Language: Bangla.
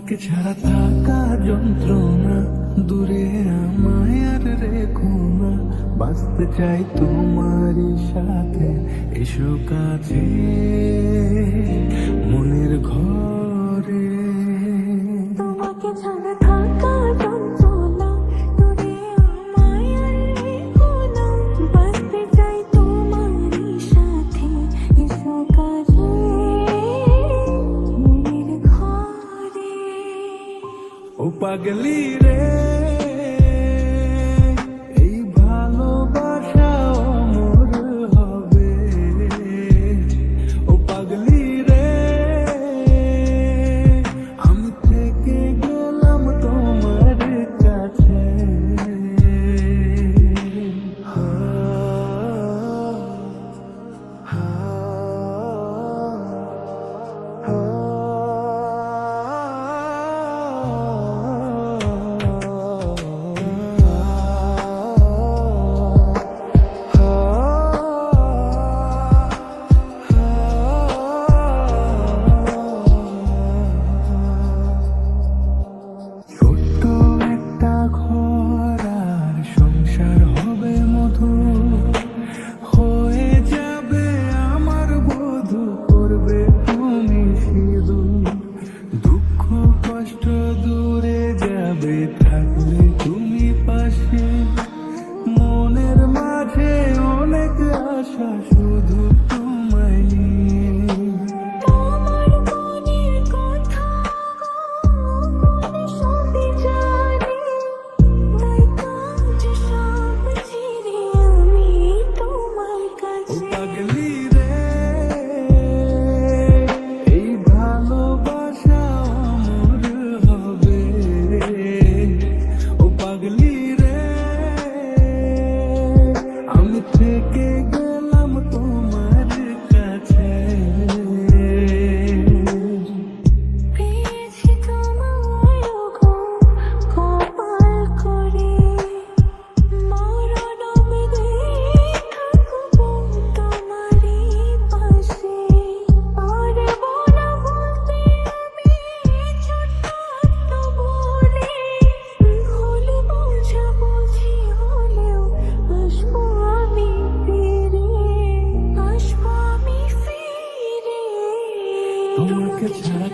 তোমাকে ছাড়া থাকা যন্ত্রণা, দূরে আমায় আর রেখো না। বাঁচতে চাই তোমারই সাথে, এসো কাছে মনের ঘরে। তোমাকে ছাড়া থাকা যন্ত্রণা, দূরে আমায় আর রেখো না। বাঁচতে চাই তোমারই সাথে, এসো কাছে মনের ঘরে। ও পাগলি রে, এই ভালোবাসা অমর হবে। ও পাগলি রে, আমি থেকে গেলাম তোমার কাছে। ছোট্ট একটা ঘর আর সংসার হবে মধুর, হয়ে যাবে আমার বধূ, করবে তুমি সিঁদুর। দুঃখ কষ্ট দূরে যাবে থাকলে তুমি পাশে, মনের মাঝে অনেক আশা শুধু তোমায় নিয়ে। তোমার মনের কথা মনে সবই জানি, তাই কাজ সব ছেড়ে আমি তোমার ও কাছে। পাগলি রে, এই ভালোবাসা অমর হবে। ও পাগলি রে, আমি থেকে গেলাম তোমার কাছে। পেয়েছি তোমায় গো কপাল করে, মরণ অবধি থাকবো তোমারই পাশে। পারবো না বলতে আমি ছোট্ট একটা ভুলে, ভুল বোঝাবুঝি হলেও আসবো আমি ফিরে, আসবো আমি ফিরে। তোমাকে ছাড়া